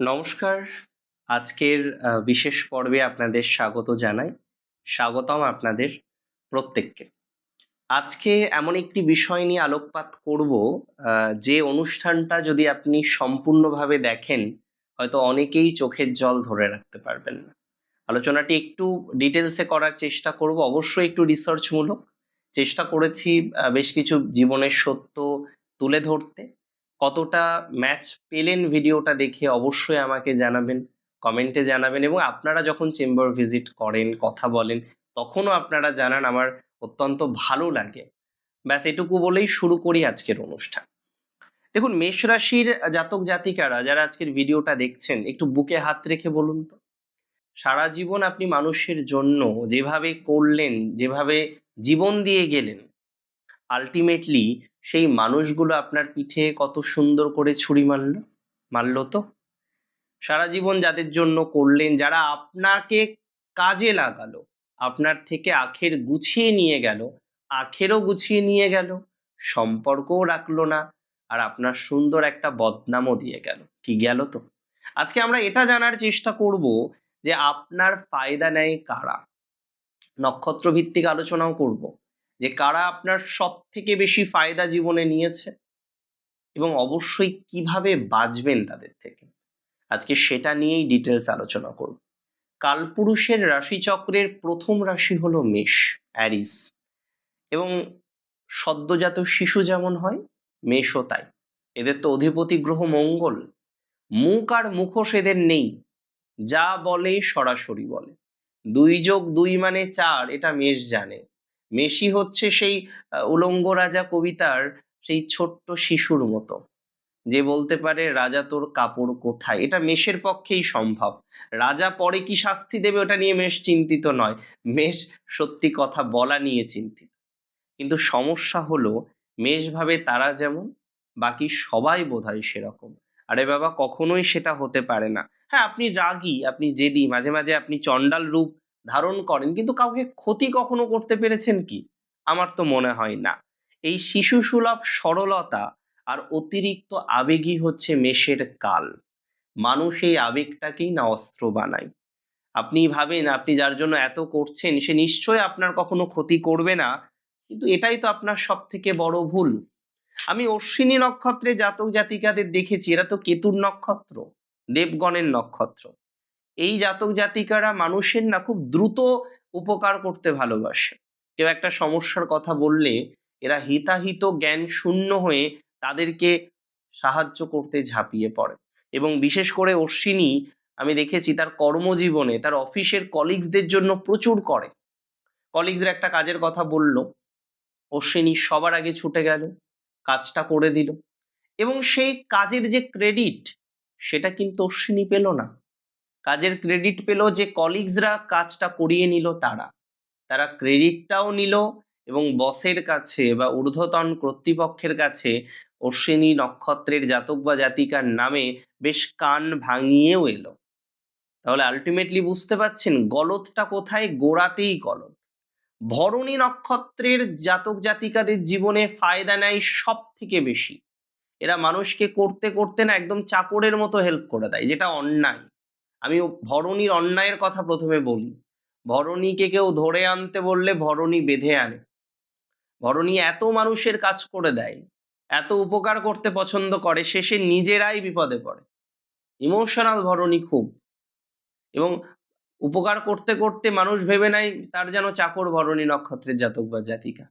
নমস্কার। আজকের বিশেষ পর্বে আপনাদের স্বাগত জানাই। স্বাগতম আপনাদের প্রত্যেককে। আজকে এমন একটি বিষয় নিয়ে আলোকপাত করব, যে অনুষ্ঠানটা যদি আপনি সম্পূর্ণভাবে দেখেন, হয়তো অনেকেই চোখের জল ধরে রাখতে পারবেন না। আলোচনাটি একটু ডিটেলসে করার চেষ্টা করব, অবশ্যই একটু রিসার্চমূলক। চেষ্টা করেছি বেশ কিছু জীবনের সত্য তুলে ধরতে। কতটা ম্যাচ পেলেন ভিডিওটা দেখে অবশ্যই আমাকে জানাবেন, কমেন্টে জানাবেন, এবং আপনারা যখন চেম্বার ভিজিট করেন, কথা বলেন, তখনও আপনারা জানান, আমার অত্যন্ত ভালো লাগে। ব্যাস এটুকু বলেই শুরু করি আজকের অনুষ্ঠান। দেখুন, মেষ রাশির জাতক জাতিকারা যারা আজকের ভিডিওটা দেখছেন, একটু বুকে হাত রেখে বলুন তো, সারা জীবন আপনি মানুষের জন্য যেভাবে করলেন, যেভাবে জীবন দিয়ে গেলেন, আলটিমেটলি সেই মানুষগুলো আপনার পিঠে কত সুন্দর করে ছুরি মারলো তো? সারা জীবন যাদের জন্য করলেন, যারা আপনাকে কাজে লাগালো, আপনার থেকে আখের গুছিয়ে নিয়ে গেল, আখেরও গুছিয়ে নিয়ে গেল, সম্পর্কও রাখলো না, আর আপনার সুন্দর একটা বদনামও দিয়ে গেল, কি গেল তো? আজকে আমরা এটা জানার চেষ্টা করব যে আপনার ফায়দা নেয় কারা। নক্ষত্র ভিত্তিক আলোচনাও করব যে কারা আপনার সব থেকে বেশি ফায়দা জীবনে নিয়েছে, এবং অবশ্যই কিভাবে বাঁচবেন তাদের থেকে। আজকে সেটা নিয়েই ডিটেলস আলোচনা করব। কালপুরুষের রাশিচক্রের প্রথম রাশি হলো মেষ, অ্যারিস, এবং সদ্যজাত শিশু যেমন হয়, মেষও তাই। এদের তো অধিপতি গ্রহ মঙ্গল। মুখ আর মুখোশ এদের নেই, যা বলে সরাসরি বলে। 2+2 মানে 4, এটা মেষ জানে। মেষই হচ্ছে সেই উলঙ্গ রাজা কবিতার সেই ছোট্ট শিশুর মতো, যে বলতে পারে রাজা তোর কাপড় কোথায়। এটা মেষের পক্ষেই সম্ভব। রাজা পরে কি শাস্তি দেবে ওটা নিয়ে মেষ চিন্তিত নয়, মেষ সত্যি কথা বলা নিয়ে চিন্তিত। কিন্তু সমস্যা হলো, মেষ ভাবে তারা যেমন, বাকি সবাই বোধহয় সেরকম। আরে বাবা, কখনোই সেটা হতে পারে না। হ্যাঁ, আপনি রাগী, আপনি জেদি, মাঝে মাঝে আপনি চণ্ডাল রূপ ধারণ করেন, কিন্তু কাউকে ক্ষতি কখনো করতে পেরেছেন কি? আমার তো মনে হয় না। এই শিশুসুলভ সরলতা আর অতিরিক্ত আবেগই হচ্ছে মেষের কাল। মানুষ এই আবেগটাকেই না অস্ত্র বানায়। আপনি ভাবেন আপনি যার জন্য এত করছেন সে নিশ্চয়ই আপনার কখনো ক্ষতি করবে না, কিন্তু এটাই তো আপনার সব থেকে বড় ভুল। আমি অশ্বিনী নক্ষত্রে জাতক জাতিকাদের দেখেছি, এরা তো কেতুর নক্ষত্র, দেবগণের নক্ষত্র। এই জাতক জাতিকারা মানুষের না খুব দ্রুত উপকার করতে ভালোবাসে। কেউ একটা সমস্যার কথা বললে এরা হিতাহিত জ্ঞান শূন্য হয়ে তাদেরকে সাহায্য করতে ঝাঁপিয়ে পড়ে। এবং বিশেষ করে অশ্বিনী, আমি দেখেছি তার কর্মজীবনে তার অফিসের কলিগসদের জন্য প্রচুর করে। কলিগসরা একটা কাজের কথা বলল, অশ্বিনী সবার আগে ছুটে গেল, কাজটা করে দিল, এবং সেই কাজের যে ক্রেডিট সেটা কিন্তু অশ্বিনী পেল না। কাজের ক্রেডিট পেল যে কলিগসরা কাজটা করিয়ে নিল, তারা তারা ক্রেডিটটাও নিল, এবং বসের কাছে বা ঊর্ধ্বতন কর্তৃপক্ষের কাছে অশ্বিনী নক্ষত্রের জাতক বা জাতিকার নামে বেশ কান ভাঙিয়েও এলো। তাহলে আলটিমেটলি বুঝতে পারছেন গলতটা কোথায়? গোড়াতেই গলত। ভরণী নক্ষত্রের জাতক জাতিকাদের জীবনে ফায়দা নেয় সব থেকে বেশি। এরা মানুষকে করতে করতে না একদম চাকরের মতো হেল্প করে দেয়, যেটা অন্যায়। আমি ভরণীর অন্যায়ের কথা প্রথমে বলি। ভরণীকে কেউ ধরে আনতে বললে ভরণী বেঁধে আনে। ভরণী এত মানুষের কাজ করে দেয়, এত উপকার করতে পছন্দ করে, শেষে নিজেরাই বিপদে পড়ে। ইমোশনাল ভরণী খুব। এবং উপকার করতে করতে মানুষ ভেবে নেয় তার যেন চাকর ভরণী নক্ষত্রের জাতক বা জাতিকা।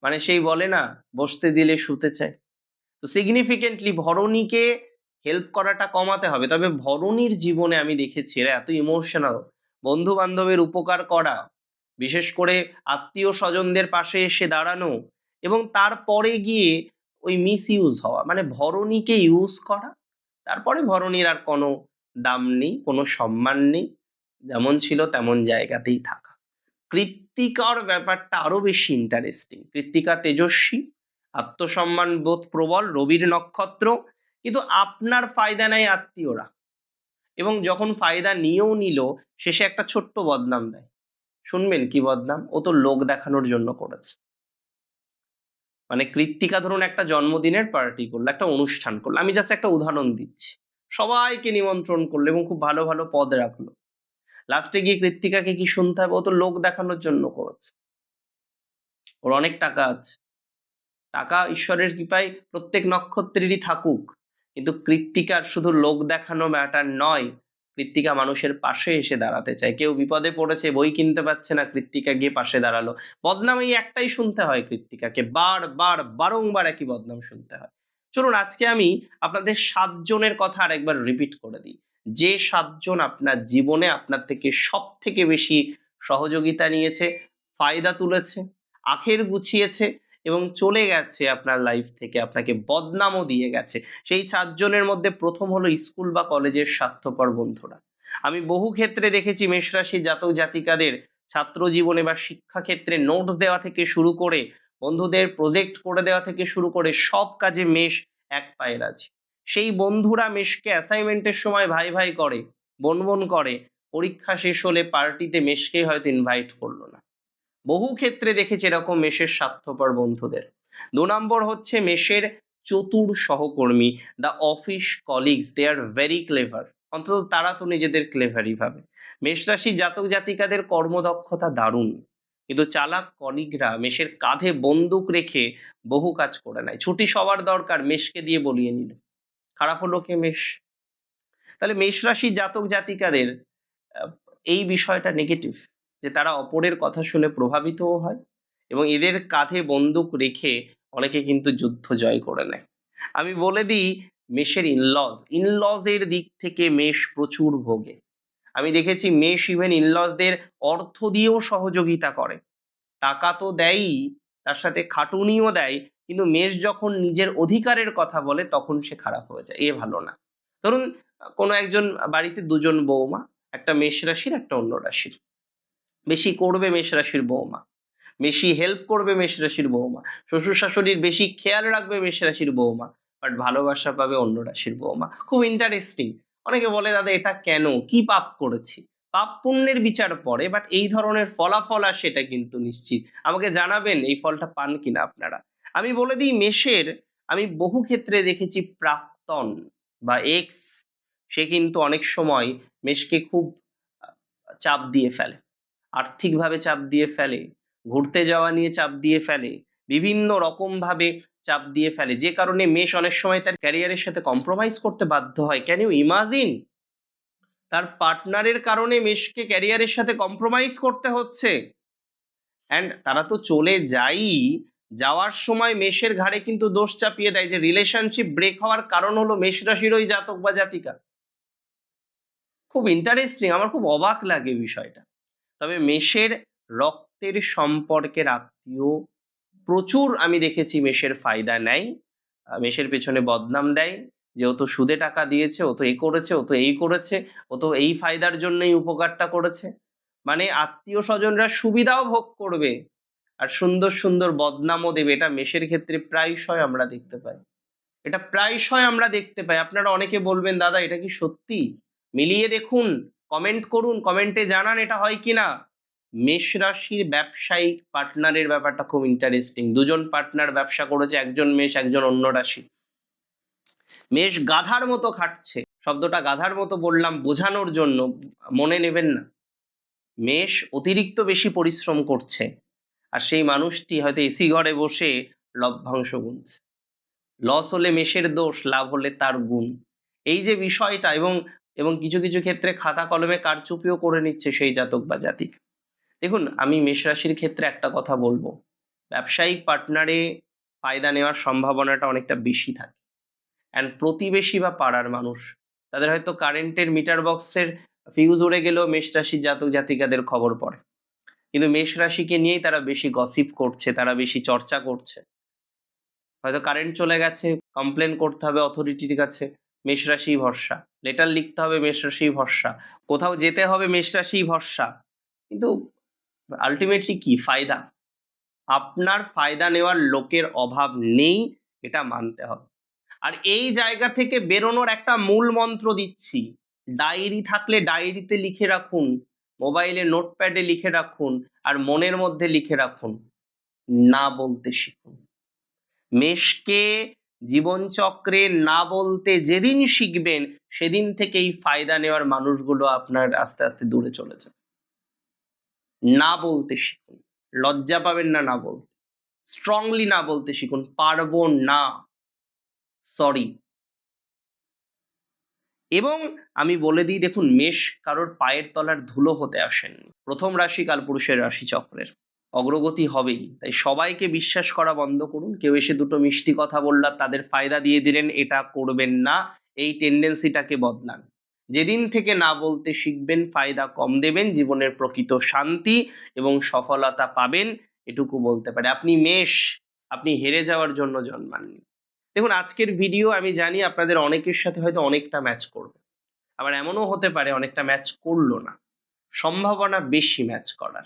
মানে সেই বলে না, বসতে দিলে শুতে চায়। তো সিগনিফিকেন্টলি ভরণীকে হেল্প করাটা কমাতে হবে। তবে ভরণীর জীবনে আমি দেখেছি এরা এত ইমোশনাল, বন্ধু বান্ধবের উপকার করা, বিশেষ করে আত্মীয় স্বজনদের পাশে এসে দাঁড়ানো, এবং তারপরে গিয়ে ওই মিস ইউজ হওয়া, মানে ভরণীকে ইউজ করা। তারপরে ভরণীর আর কোনো দাম নেই, কোনো সম্মান নেই, যেমন ছিল তেমন জায়গাতেই থাকা। কৃত্তিকার ব্যাপারটা আরো বেশি ইন্টারেস্টিং। কৃত্তিকা তেজস্বী, আত্মসম্মান বোধ প্রবল, রবির নক্ষত্র, কিন্তু আপনার ফায়দা নেয় আত্মীয়রা, এবং যখন ফায়দা নিয়েও নিল, শেষে একটা ছোট্ট বদনাম দেয়। শুনবেন কি বদনাম? ও তো লোক দেখানোর জন্য করেছে। মানে কৃত্তিকা ধরুন একটা জন্মদিনের পার্টি করলো, একটা অনুষ্ঠান করলো, আমি জাস্ট একটা উদাহরণ দিচ্ছি, সবাইকে নিমন্ত্রণ করলো এবং খুব ভালো ভালো পদ রাখলো। লাস্টে গিয়ে কৃত্তিকাকে কি শুনতে হবে? ও তো লোক দেখানোর জন্য করেছে। ওর অনেক টাকা আছে। টাকা ঈশ্বরের কৃপায় প্রত্যেক নক্ষত্রেরই থাকুক, কিন্তু কৃত্তিকার শুধু লোক দেখানো ম্যাটার নয়। কৃত্তিকা মানুষের পাশে এসে দাঁড়াতে চায়। কেউ বিপদে পড়েছে, বই কিনতে পারছে না, কৃত্তিকা গিয়ে পাশে দাঁড়ালো। বদনাম এই একটাই শুনতে হয় কৃত্তিকাকে, বারবার বারংবার একই বদনাম শুনতে হয়। চলুন আজকে আমি আপনাদের ৭ জনের কথা আরেকবার রিপিট করে দিই। যে ৭ জন আপনার জীবনে আপনার থেকে সবথেকে বেশি সহযোগিতা নিয়েছে, ফায়দা তুলেছে, আখের গুছিয়েছে এবং চলে গেছে আপনার লাইফ থেকে, আপনাকে বদনামও দিয়ে গেছে। সেই ৪ জনের মধ্যে প্রথম হলো স্কুল বা কলেজের স্বার্থপর বন্ধুরা। আমি বহু ক্ষেত্রে দেখেছি মেষ রাশির জাতক জাতিকাদের ছাত্র জীবনে বা শিক্ষাক্ষেত্রে নোটস দেওয়া থেকে শুরু করে, বন্ধুদের প্রজেক্ট করে দেওয়া থেকে শুরু করে সব কাজে মেষ এক পায়ে রাজি। সেই বন্ধুরা মেষকে অ্যাসাইনমেন্টের সময় ভাই ভাই করে, বোন বোন করে, পরীক্ষা শেষ হলে পার্টিতে মেষকেই হয়তো ইনভাইট করলো না। বহু ক্ষেত্রে দেখেছি এরকম মেষের স্বার্থপর বন্ধুদের। ২ নম্বর হচ্ছে মেষের চতুর সহকর্মী, the office colleagues, they are very clever. অন্তত তারা তো নিজেদের ক্লেভারই ভাবে। মেষ রাশির জাতক জাতিকাদের কর্মদক্ষতা দারুণ, কিন্তু চালাক কলিগরা মেষের কাঁধে বন্দুক রেখে বহু কাজ করে নেয়। ছুটি সবার দরকার, মেষকে দিয়ে বলিয়ে নিল। খারাপ হলো কে? মেষ। তাহলে মেষ রাশির জাতক জাতিকাদের আহ, এই বিষয়টা নেগেটিভ, যে তারা অপরের কথা শুনে প্রভাবিতও হয় এবং এদের কাঁধে বন্দুক রেখে অনেকে কিন্তু যুদ্ধ জয় করে নেয়। আমি বলে দিই, মেষের ইনলজ এর দিক থেকে মেষ প্রচুর ভোগে। আমি দেখেছি মেষ ইভেন ইনলজদের অর্থ দিয়েও সহযোগিতা করে, টাকা তো দেয়ই, তার সাথে খাটুনিও দেয়, কিন্তু মেষ যখন নিজের অধিকারের কথা বলে তখন সে খারাপ হয়ে যায়, এ ভালো না। ধরুন কোনো একজন বাড়িতে দুজন বৌমা, একটা মেষ রাশির একটা অন্য রাশির। বেশি করবে মেষ রাশির বৌমা, বেশি হেল্প করবে মেষ রাশির বৌমা, শ্বশুর শাশুড়ির বেশি খেয়াল রাখবে মেষ রাশির বৌমা, বাট ভালোবাসা পাবে অন্য রাশির বৌমা। খুব ইন্টারেস্টিং। অনেকে বলে দাদা এটা কেন, কি পাপ করেছি? পাপ পুণ্যের বিচার পড়ে, বাট এই ধরনের ফলাফল আসে এটা কিন্তু নিশ্চিত। আমাকে জানাবেন এই ফলটা পান কিনা আপনারা। আমি বলে দিই মেষের, আমি বহু ক্ষেত্রে দেখেছি প্রাক্তন বা এক্স, সে কিন্তু অনেক সময় মেষকে খুব চাপ দিয়ে ফেলে, আর্থিকভাবে চাপ দিয়ে ফেলে, ঘুরতে যাওয়া নিয়ে চাপ দিয়ে ফেলে, বিভিন্ন রকমভাবে চাপ দিয়ে ফেলে, যে কারণে মেষ অনেক সময় তার ক্যারিয়ারের সাথে কম্প্রোমাইজ করতে বাধ্য হয়। Can you imagine? তার পার্টনারের কারণে মেষকে ক্যারিয়ারের সাথে কম্প্রোমাইজ করতে হচ্ছে। অ্যান্ড তারা তো চলে যায়ই, যাওয়ার সময় মেষের ঘাড়ে কিন্তু দোষ চাপিয়ে দেয় যে রিলেশনশিপ ব্রেক হওয়ার কারণ হলো মেষ রাশির ওই জাতক বা জাতিকা। খুব ইন্টারেস্টিং, আমার খুব অবাক লাগে বিষয়টা। তবে মেষের রক্তের সম্পর্কের আত্মীয় প্রচুর আমি দেখেছি মেষের ফায়দা নেয়, মেষের পেছনে বদনাম দেয় যে ও তো সুদে টাকা দিয়েছে, ও তো এই করেছে, ও তো এই করেছে, ও তো এই ফায়দার জন্যই উপকারটা করেছে। মানে আত্মীয় স্বজনরা সুবিধাও ভোগ করবে আর সুন্দর সুন্দর বদনামও দেবে। এটা মেষের ক্ষেত্রে প্রায়শই আমরা দেখতে পাই। এটা প্রায়শই আমরা দেখতে পাই। আপনারা অনেকে বলবেন দাদা এটা কি সত্যি? মিলিয়ে দেখুন, কমেন্ট করুন, কমেন্টে জানান এটা হয় কিনা। মেষ রাশির ব্যবসায়িক পার্টনারের ব্যাপারটা খুব ইন্টারেস্টিং। দুজন পার্টনার ব্যবসা করেছে, একজন মেষ একজন অন্য রাশি। মেষ গাধার মতো খাটছে, শব্দটা গাধার মতো বললাম বোঝানোর জন্য, মনে নেবেন না। মেষ অতিরিক্ত বেশি পরিশ্রম করছে আর সেই মানুষটি হয়তো এসি ঘরে বসে লভ্যাংশ গুনছে। লস হলে মেষের দোষ, লাভ হলে তার গুণ। এই যে বিষয়টা, এবং এবং কিছু কিছু ক্ষেত্রে খাতা কলমে কারচুপিও করে নিচ্ছে সেই জাতক বা জাতিক। দেখুন আমি মেষ রাশির ক্ষেত্রে একটা কথা বলবো, ব্যবসায়িক পার্টনারে ফায়দা নেওয়ার সম্ভাবনাটা অনেকটা বেশি থাকে। অ্যান্ড প্রতিবেশী বা পাড়ার মানুষ, তাদের হয়তো কারেন্টের মিটার বক্সের ফিউজ উড়ে গেলেও মেষ রাশির জাতক জাতিকাদের খবর পড়ে, কিন্তু মেষ রাশিকে নিয়েই তারা বেশি গসিপ করছে, তারা বেশি চর্চা করছে। হয়তো কারেন্ট চলে গেছে, কমপ্লেন করতে হবে অথরিটির কাছে, মেষ রাশি ভরসা। লেটার লিখতে হবে, মেষ রাশি ভরসা। কোথাও যেতে হবে, মেষ রাশি ভরসা। কিন্তু আলটিমেটলি কি ফায়দা? আপনার ফায়দা নেওয়ার লোকের অভাব নেই, এটা মানতে হবে। আর এই জায়গা থেকে বেরোনোর একটা মূল মন্ত্র দিচ্ছি, ডায়েরি থাকলে ডায়েরিতে লিখে রাখুন, মোবাইলে নোটপ্যাডে লিখে রাখুন, আর মনের মধ্যে লিখে রাখুন, না বলতে শিখুন। মেষকে জীবনচক্রে না বলতে যেদিন শিখবেন সেদিন থেকেই ফায়দা নেওয়ার মানুষগুলো আপনার আস্তে আস্তে দূরে চলে যাবে। না বলতে শিখুন, লজ্জা পাবেন না না বলতে, স্ট্রংলি না বলতে শিখুন, পারবো না, সরি। এবং আমি বলে দিই, দেখুন, মেষ কারোর পায়ের তলার ধুলো হতে আসেননি। প্রথম রাশি কালপুরুষের রাশিচক্রের, অগ্রগতি হবেই। তাই সবাইকে বিশ্বাস করা বন্ধ করুন। কেউ এসে দুটো মিষ্টি কথা বলল, তাদের ফায়দা দিয়ে দিলেন, এটা করবেন না। এই টেন্ডেন্সিটাকে বদলান। যেদিন থেকে না বলতে শিখবেন, ফায়দা কম দেবেন, জীবনের প্রকৃত শান্তি এবং সফলতা পাবেন, এটুকু বলতে পারে। আপনি মেষ, আপনি হেরে যাওয়ার জন্য জন্মাননি। দেখুন, আজকের ভিডিও আমি জানি আপনাদের অনেকের সাথে হয়তো অনেকটা ম্যাচ করবে, আবার এমনও হতে পারে অনেকটা ম্যাচ করলো না। সম্ভাবনা বেশি ম্যাচ করার।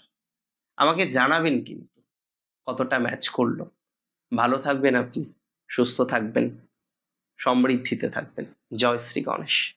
আমাকে জানাবেন কিন্তু কতটা ম্যাচ করলো। ভালো থাকবেন আপনি, সুস্থ থাকবেন, সমৃদ্ধিতে থাকবেন। জয় শ্রী গণেশ।